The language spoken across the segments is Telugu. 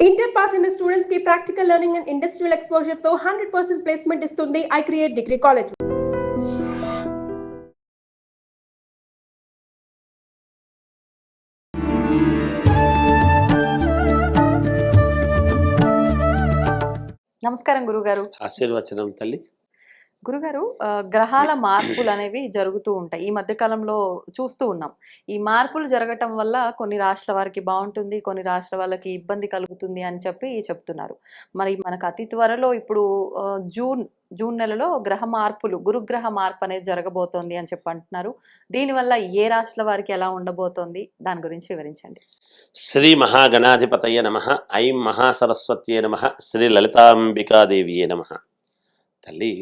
ఇంటర్ పాస్ అయిన స్టూడెంట్స్ కి practical learning and industrial exposure తో 100% ప్లేస్మెంట్ ఇస్తుంది ఐ క్రియేట్ డిగ్రీ కాలేజ్. నమస్కారం గురుగారు. ఆశీర్వచనం తల్లి. గురుగారు, గ్రహాల మార్పులు అనేవి జరుగుతూ ఉంటాయి. ఈ మధ్య కాలంలో చూస్తూ ఉన్నాం. ఈ మార్పులు జరగటం వల్ల కొన్ని రాష్ట్రాల వారికి బాగుంటుంది, కొన్ని రాష్ట్రాల వాళ్ళకి ఇబ్బంది కలుగుతుంది అని చెప్తున్నారు. మరి మనకు అతి త్వరలో ఇప్పుడు జూన్ నెలలో గురుగ్రహ మార్పు అనేది జరగబోతోంది అని అంటున్నారు. దీనివల్ల ఏ రాష్ట్రాల వారికి ఎలా ఉండబోతోంది, దాని గురించి వివరించండి. శ్రీ మహాగణాధిపతయ నమః. ఐం మహాసరస్వత్యే నమః. శ్రీ లలితాంబికాదేవియే నమః. తల్లి,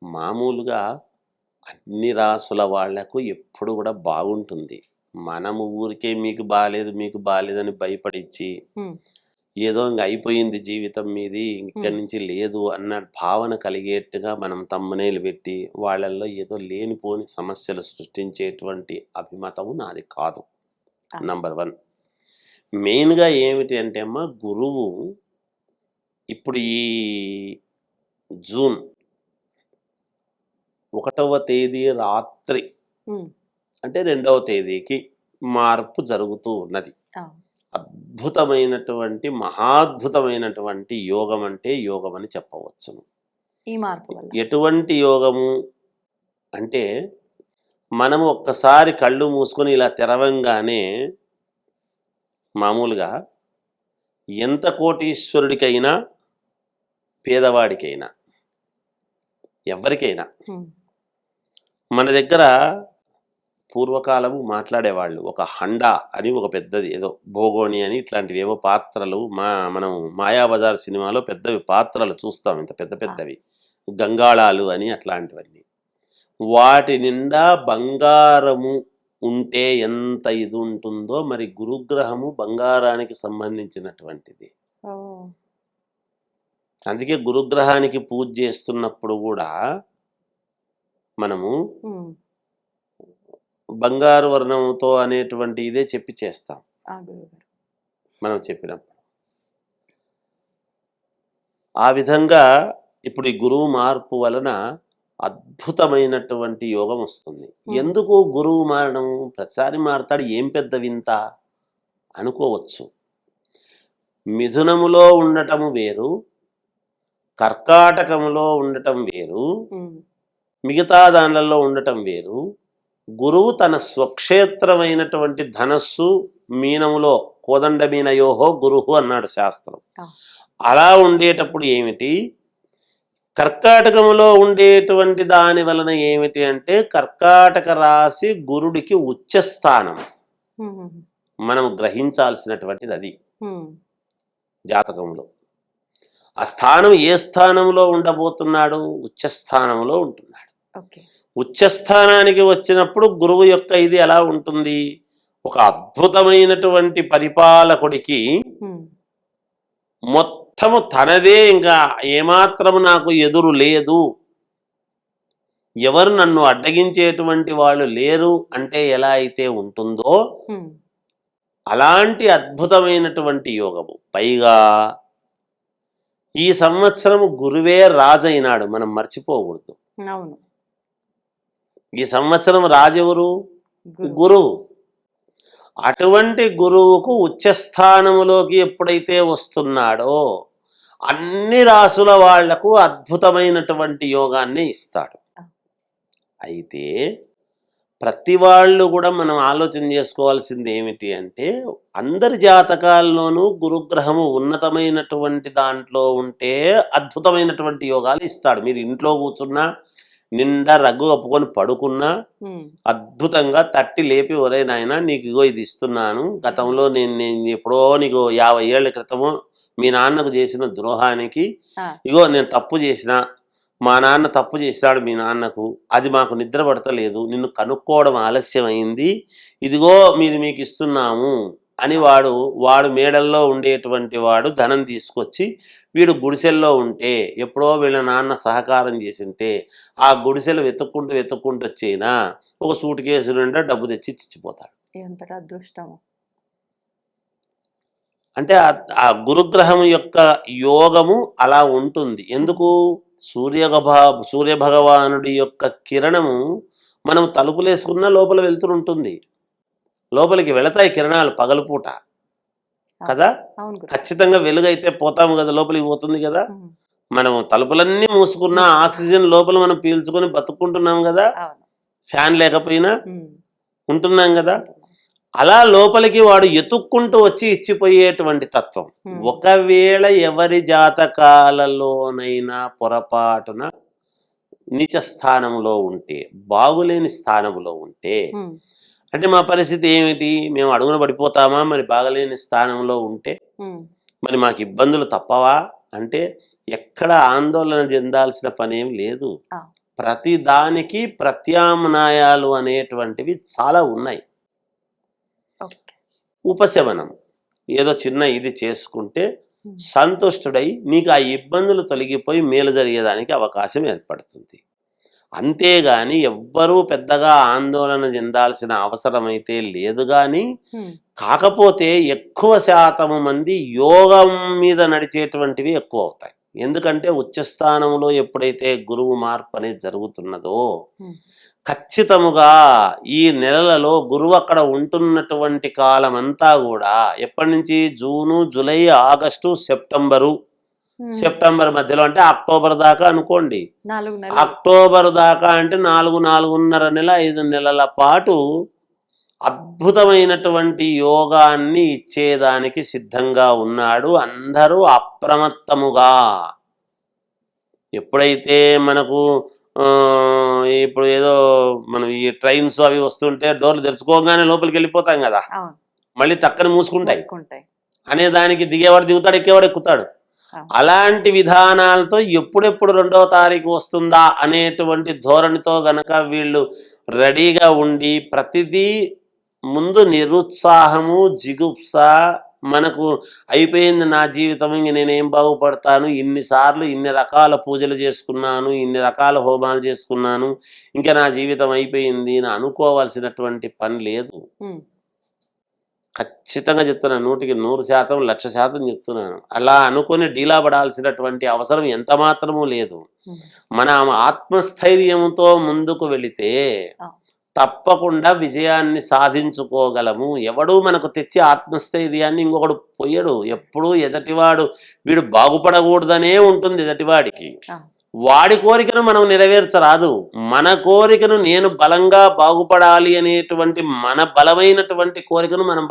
మామూలుగా అన్ని రాసుల వాళ్లకు ఎప్పుడు కూడా బాగుంటుంది. మనము ఊరికే మీకు బాగాలేదని భయపడిచ్చి ఏదో ఇంక అయిపోయింది జీవితం మీది, ఇక్కడి నుంచి లేదు అన్న భావన కలిగేట్టుగా మనం తమ్మునేలు పెట్టి వాళ్ళల్లో ఏదో లేనిపోని సమస్యలు సృష్టించేటువంటి అభిమతము నాది కాదు. నంబర్ 1. మెయిన్గా ఏమిటి అంటే అమ్మ, గురువు ఇప్పుడు ఈ జూన్ 1వ తేదీ రాత్రి అంటే 2వ తేదీకి మార్పు జరుగుతూ ఉన్నది. అద్భుతమైనటువంటి మహాద్భుతమైనటువంటి యోగం అంటే యోగం అని చెప్పవచ్చును. ఈ మార్పు ఎటువంటి యోగము అంటే, మనము ఒక్కసారి కళ్ళు మూసుకొని ఇలా తెరవంగానే మామూలుగా ఎంత కోటీశ్వరుడికైనా పేదవాడికైనా ఎవరికైనా మన దగ్గర పూర్వకాలము మాట్లాడేవాళ్ళు ఒక హండా అని, ఒక పెద్దది ఏదో భోగోని అని, ఇట్లాంటివి ఏవో పాత్రలు మనం మాయాబజార్ సినిమాలో పెద్దవి పాత్రలు చూస్తాం, ఇంత పెద్ద పెద్దవి గంగాళాలు అని, అట్లాంటివన్నీ. వాటి నిండా బంగారము ఉంటే ఎంత ఇది ఉంటుందో, మరి గురుగ్రహము బంగారానికి సంబంధించినటువంటిది. అందుకే గురుగ్రహానికి పూజ చేస్తున్నప్పుడు కూడా మనము బంగారు వర్ణంతో అనేటువంటి ఇదే చెప్పి చేస్తాం. మనం చెప్పినప్పుడు ఆ విధంగా ఇప్పుడు ఈ గురువు మార్పు వలన అద్భుతమైనటువంటి యోగం వస్తుంది. ఎందుకు గురువు మారడం? ప్రతిసారి మారతాడు, ఏం పెద్ద వింత అనుకోవచ్చు. మిథునములో ఉండటము వేరు, కర్కాటకములో ఉండటం వేరు, మిగతా దానిలలో ఉండటం వేరు. గురువు తన స్వక్షేత్రమైనటువంటి ధనస్సు మీనములో కోదండ మీనయోహో గురువు అన్నాడు శాస్త్రం. అలా ఉండేటప్పుడు ఏమిటి, కర్కాటకములో ఉండేటువంటి దాని వలన ఏమిటి అంటే, కర్కాటక రాశి గురుడికి ఉచ్చస్థానం. మనం గ్రహించాల్సినటువంటిది అది. జాతకంలో ఆ స్థానం ఏ స్థానంలో ఉండబోతున్నాడు? ఉచ్చస్థానంలో ఉంటున్నాడు. ఉచ్చస్థానానికి వచ్చినప్పుడు గురువు యొక్క ఇది ఎలా ఉంటుంది? ఒక అద్భుతమైనటువంటి పరిపాలకుడికి మొత్తము తనదే, ఇంకా ఏమాత్రము నాకు ఎదురు లేదు, ఎవరు నన్ను అడ్డగించేటువంటి వాళ్ళు లేరు అంటే ఎలా అయితే ఉంటుందో అలాంటి అద్భుతమైనటువంటి యోగము. పైగా ఈ సంవత్సరము గురువే రాజైనాడు, మనం మర్చిపోకూడదు. ఈ సంవత్సరం రాజెవరు? గురువు. అటువంటి గురువుకు ఉచ్చస్థానములోకి ఎప్పుడైతే వస్తున్నాడో అన్ని రాసుల వాళ్లకు అద్భుతమైనటువంటి యోగాన్ని ఇస్తాడు. అయితే ప్రతి వాళ్ళు కూడా మనం ఆలోచన చేసుకోవాల్సింది ఏమిటి అంటే, అందరి జాతకాల్లోనూ గురుగ్రహము ఉన్నతమైనటువంటి దాంట్లో ఉంటే అద్భుతమైనటువంటి యోగాలు ఇస్తాడు. మీరు ఇంట్లో కూర్చున్నా, నిండా రగ్గు కప్పుకొని పడుకున్నా అద్భుతంగా తట్టి లేపి, ఒరే నాయన నీకు ఇగో ఇది ఇస్తున్నాను, గతంలో నేను ఎప్పుడో నీకు 50 ఏళ్ల క్రితము మీ నాన్నకు చేసిన ద్రోహానికి ఇగో నేను తప్పు చేసిన, మా నాన్న తప్పు చేశాడు మీ నాన్నకు, అది మాకు నిద్ర పడతలేదు, నిన్ను కనుక్కోవడం ఆలస్యం అయింది, ఇదిగో మీకు ఇస్తున్నాము అని వాడు మేడల్లో ఉండేటువంటి వాడు ధనం తీసుకొచ్చి వీడు గుడిసెల్లో ఉంటే, ఎప్పుడో వీళ్ళ నాన్న సహకారం చేసింటే ఆ గుడిసెలు వెతుక్కుంటూ వచ్చేనా ఒక సూట్ కేసు నిండా డబ్బు తెచ్చి ఇచ్చిపోతాడు. ఎంత అదృష్టం! అంటే ఆ గురుగ్రహం యొక్క యోగము అలా ఉంటుంది. ఎందుకు? సూర్య భగవానుడి యొక్క కిరణము మనం తలుపులేసుకున్న లోపల వెళ్తుంటుంది, లోపలికి వెళతాయి కిరణాలు పగలుపూట కదా. అవును గురు. ఖచ్చితంగా వెలుగైతే పోతాము కదా, లోపలికి పోతుంది కదా. ఉమ్. మనం తలుపులన్నీ మూసుకున్న ఆక్సిజన్ లోపల మనం పీల్చుకొని బతుక్కుంటున్నాం కదా, అవును. ఫ్యాన్ లేకపోయినా ఉమ్. ఉంటున్నాం కదా. అలా లోపలికి వాడు ఎతుక్కుంటూ వచ్చి ఇచ్చిపోయేటువంటి తత్వం. ఒకవేళ ఎవరి జాతకాలలోనైనా పొరపాటున నీచ స్థానంలో ఉంటే, బాగులేని స్థానంలో ఉంటే, ఉమ్. అంటే మా పరిస్థితి ఏమిటి? మేము అడుగున పడిపోతామా? మరి బాగలేని స్థానంలో ఉంటే ఉమ్. మరి మాకు ఇబ్బందులు తప్పవా అంటే ఎక్కడ ఆందోళన చెందాల్సిన పనేం లేదు. ఆ. ప్రతి దానికి ప్రత్యామ్నాయాలు అనేటువంటివి చాలా ఉన్నాయి. ఓకే. ఉపశమనం ఏదో చిన్న ఇది చేసుకుంటే ఉమ్. సంతుష్టుడై మీకు ఆ ఇబ్బందులు తొలగిపోయి మేలు జరిగేదానికి అవకాశం ఏర్పడుతుంది. అంతేగాని ఎవ్వరూ పెద్దగా ఆందోళన చెందాల్సిన అవసరం అయితే లేదు. కానీ ఉమ్. కాకపోతే ఎక్కువ శాతము మంది యోగం మీద నడిచేటువంటివి ఎక్కువ అవుతాయి. ఎందుకంటే ఉచ్చస్థానంలో ఎప్పుడైతే గురువు మార్పు అనేది జరుగుతున్నదో ఉమ్. ఖచ్చితముగా ఈ నెలలలో గురువు అక్కడ ఉంటున్నటువంటి కాలం అంతా కూడా ఎప్పటి నుంచి? జూను, జూలై, ఆగస్టు, సెప్టెంబరు. ఉమ్. సెప్టెంబర్ మధ్యలో అంటే అక్టోబర్ దాకా అనుకోండి. 4 నెలలు. అక్టోబర్ దాకా అంటే 4.5 నెల 5 నెలల పాటు అద్భుతమైనటువంటి యోగాన్ని ఇచ్చేదానికి సిద్ధంగా ఉన్నాడు. అందరూ అప్రమత్తముగా ఎప్పుడైతే మనకు ఇప్పుడు ఏదో మనం ఈ ట్రైన్స్ అవి వస్తుంటే డోర్లు తెరుచుకోగానే లోపలికి వెళ్ళిపోతాం కదా, అవును. మళ్ళీ టక్కన మూసుకుంటాయి మూసుకుంటాయి. అనే దానికి దిగేవాడు దిగుతాడు, ఎక్కేవాడు ఎక్కుతాడు. అలాంటి విధానాలతో ఎప్పుడెప్పుడు 2వ తారీఖు వస్తుందా అనేటువంటి ధోరణితో గనక వీళ్ళు రెడీగా ఉండి ప్రతిదీ ముందు నిరుత్సాహము, జిగుప్స, మనకు అయిపోయింది నా జీవితం, ఇంక నేనేం బాగుపడతాను, ఇన్నిసార్లు ఇన్ని రకాల పూజలు చేసుకున్నాను, ఇన్ని రకాల హోమాలు చేసుకున్నాను, ఇంకా నా జీవితం అయిపోయింది అని అనుకోవాల్సినటువంటి పని లేదు. ఉమ్. ఖచ్చితంగా చెప్తున్నాను, 100% 1,00,000% చెప్తున్నాను. అలా అనుకొని డీలా పడాల్సినటువంటి అవసరం ఎంత మాత్రమూ లేదు. ఉమ్. మన ఆత్మస్థైర్యంతో ముందుకు వెళితే ఆ. తప్పకుండా విజయాన్ని సాధించుకోగలము. ఎవడు మనకు తెచ్చి ఆత్మస్థైర్యాన్ని ఇంకొకడు పొయ్యడు. ఎప్పుడూ ఎదటివాడు వీడు బాగుపడకూడదనే ఉంటుంది ఎదటివాడికి. ఆ. వాడి కోరికను మనం నెరవేర్చరాదు. మన కోరికను నేను బలంగా బాగుపడాలి అనేటువంటి మన బలమైనటువంటి కోరికను మనం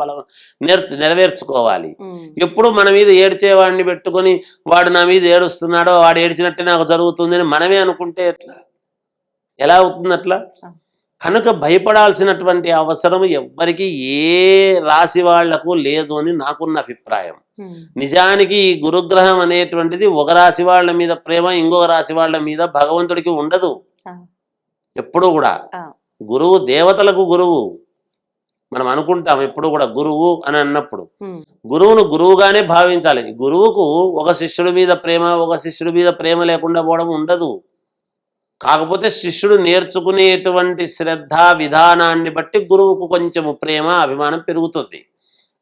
నెరవేర్చుకోవాలి. ఉమ్. ఎప్పుడు మన మీద ఏడ్చేవాడిని పెట్టుకొని వాడు నా మీద ఏడుస్తున్నాడో వాడు ఏడ్చినట్టే నాకు జరుగుతుంది అని మనమే అనుకుంటే ఎట్లా? ఎలా అవుతుంది అట్లా? కనుక భయపడాల్సినటువంటి అవసరం ఎవ్వరికి ఏ రాశి వాళ్లకు లేదు అని నాకున్న అభిప్రాయం. నిజానికి ఈ గురుగ్రహం అనేటువంటిది ఒక రాశి వాళ్ళ మీద ప్రేమ, ఇంకొక రాశి వాళ్ళ మీద భగవంతుడికి ఉండదు ఎప్పుడు కూడా. గురువు దేవతలకు గురువు. మనం అనుకుంటాం ఎప్పుడు కూడా గురువు అని అన్నప్పుడు గురువును గురువుగానే భావించాలి. గురువుకు ఒక శిష్యుడి మీద ప్రేమ, ఒక శిష్యుడి మీద ప్రేమ లేకుండా పోవడం ఉండదు. కాకపోతే శిష్యుడు నేర్చుకునేటువంటి శ్రద్ధ విధానాన్ని బట్టి గురువుకు కొంచెము ప్రేమ, అభిమానం పెరుగుతుంది.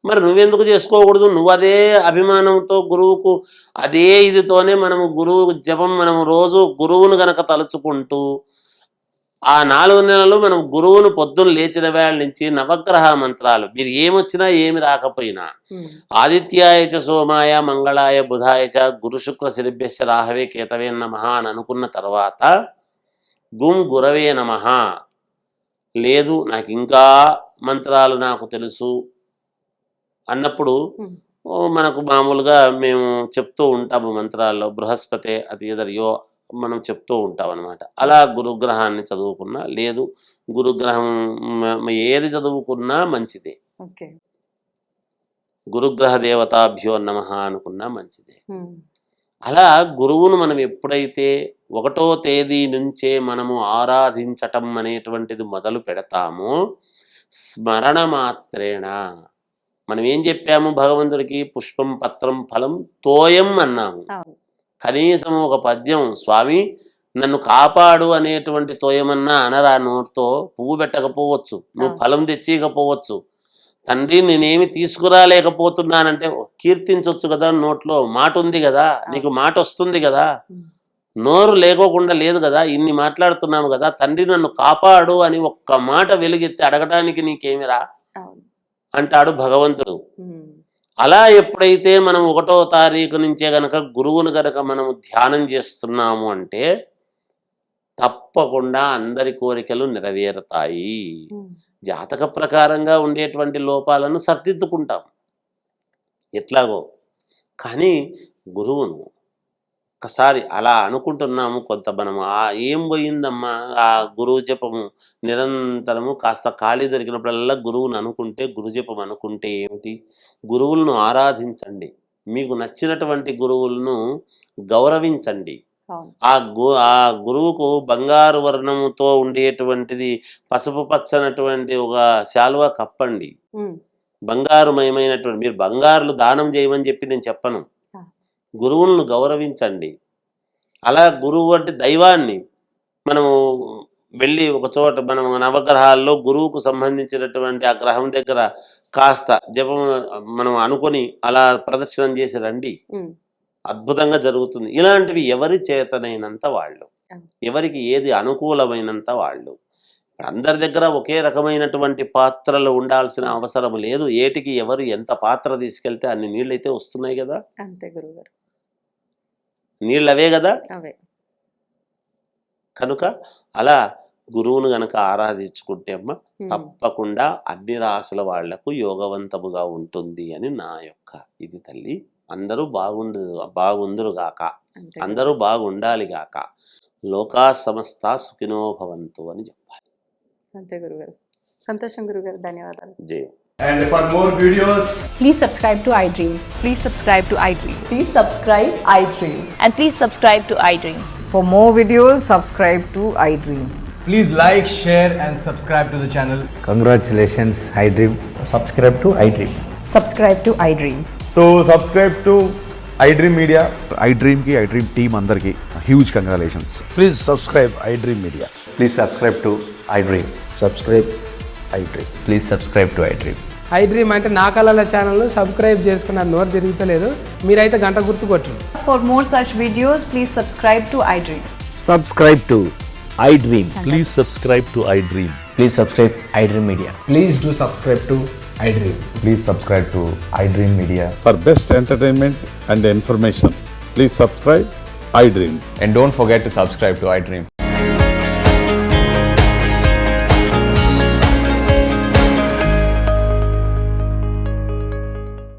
మరి నువ్వెందుకు చేసుకోకూడదు? నువ్వు అదే అభిమానంతో గురువుకు అదే ఇదితోనే మనము గురువు జపం మనము రోజు గురువును గనక తలుచుకుంటూ ఆ 4 నెలలు మనం గురువును పొద్దున్న లేచిన వేళ నుంచి నవగ్రహ మంత్రాలు మీరు ఏమొచ్చినా ఏమి రాకపోయినా ఆదిత్యాయ చ సోమాయ మంగళాయ బుధాయ చ గురు శుక్ర శనిభ్యశ్చ రాహవే కేతవే నమః అని అనుకున్న తర్వాత గుం గురవే నమః, లేదు నాకు ఇంకా మంత్రాలు నాకు తెలుసు అన్నప్పుడు మనకు మామూలుగా మేము చెప్తూ ఉంటాము మంత్రాల్లో బృహస్పతి అతిదర్యో మనం చెప్తూ ఉంటాం అనమాట. అలా గురుగ్రహాన్ని చదువుకున్నా, లేదు గురుగ్రహం ఏది చదువుకున్నా మంచిదే. గురుగ్రహ దేవతాభ్యో నమః అనుకున్నా మంచిదే. అలా గురువును మనం ఎప్పుడైతే 1వ తేదీ నుంచే మనము ఆరాధించటం అనేటువంటిది మొదలు పెడతామో స్మరణ మాత్రేణ మనం ఏం చెప్పాము భగవంతుడికి? పుష్పం పత్రం ఫలం తోయం అన్నాము. కనీసం ఒక పద్యం స్వామి నన్ను కాపాడు అనేటువంటి తోయమన్నా అనరా. నోటితో పువ్వు పెట్టకపోవచ్చు, నువ్వు ఫలం తెచ్చికపోవచ్చు, తండ్రి నేనేమి తీసుకురాలేకపోతున్నానంటే కీర్తించవచ్చు కదా, నోట్లో మాట ఉంది కదా, నీకు మాట వస్తుంది కదా, నోరు లేకోకుండా లేదు కదా, ఇన్ని మాట్లాడుతున్నాము కదా, తండ్రి నన్ను కాపాడు అని ఒక్క మాట వెలుగెత్తి అడగడానికి నీకేమిరా అంటాడు భగవంతుడు. అలా ఎప్పుడైతే మనం 1వ తారీఖు నుంచే గనక గురువును గనక మనము ధ్యానం చేస్తున్నాము అంటే తప్పకుండా అందరి కోరికలు నెరవేరుతాయి. జాతక ప్రకారంగా ఉండేటువంటి లోపాలను సరిదిద్దుకుంటాం ఎట్లాగో. కానీ గురువును ఒకసారి అలా అనుకుంటున్నాము, కొంత మనం ఏం పోయిందమ్మా ఆ గురువు జపము నిరంతరము కాస్త ఖాళీ దొరికినప్పుడల్లా గురువును అనుకుంటే, గురు జపం అనుకుంటే ఏమిటి, గురువులను ఆరాధించండి, మీకు నచ్చినటువంటి గురువులను గౌరవించండి. ఆ గురువుకు బంగారు వర్ణముతో ఉండేటువంటిది పసుపు పచ్చనటువంటి ఒక శాలువా కప్పండి, బంగారుమయమైనటువంటి. మీరు బంగారులు దానం చేయమని చెప్పి నేను చెప్పను, గురువులను గౌరవించండి. అలా గురువు అంటే దైవాన్ని మనము వెళ్ళి ఒక చోట మనం నవగ్రహాల్లో గురువుకు సంబంధించినటువంటి ఆ గ్రహం దగ్గర కాస్త జపం మనం అనుకొని అలా ప్రదక్షిణం చేసి రండి, అద్భుతంగా జరుగుతుంది. ఇలాంటివి ఎవరి చేతనైనంత వాళ్ళు, ఎవరికి ఏది అనుకూలమైనంత వాళ్ళు. అందరి దగ్గర ఒకే రకమైనటువంటి పాత్రలు ఉండాల్సిన అవసరం లేదు. ఏటికి ఎవరు ఎంత పాత్ర తీసుకెళ్తే అన్ని నీళ్ళైతే వస్తున్నాయి కదా, అంతే గురుగారు, నీళ్ళు అవే కదా. కనుక అలా గురువును గనక ఆరాధించుకుంటే అమ్మ తప్పకుండా అన్ని రాసుల వాళ్లకు యోగవంతముగా ఉంటుంది అని నా యొక్క ఇది తల్లి. అందరూ బాగుందురు గాక, అందరూ బాగుండాలి గాక, లోకా సమస్త సుఖినో భవంతు అని చెప్పాలి. అంతే గురుగారు. సంతోషం గురుగారు, ధన్యవాదాలు. జై. And for more videos, Please subscribe to iDream. Please subscribe to iDream. Please subscribe iDream. And please subscribe to iDream. For more videos, subscribe to iDream. please like, share and subscribe to the channel. Congratulations, iDream. Subscribe to iDream. Subscribe to iDream. So subscribe to iDream Media. iDream ki iDream team andarki huge congratulations. Please subscribe iDream Media. Please subscribe to iDream. Subscribe iDream. Please subscribe to iDream. iDream అంటే నా కళల ఛానల్ సబ్స్క్రైబ్ చేసుకున్న నోరు తిరుగుతలేదు, మీరైతే గంట గుర్తు కొట్టండి. For more such videos, please subscribe to iDream. Subscribe to iDream. Please subscribe to iDream. Please subscribe iDream Media. Please do subscribe to iDream. Please subscribe to iDream Media. For best entertainment and information, please subscribe iDream. And don't forget to subscribe to iDream.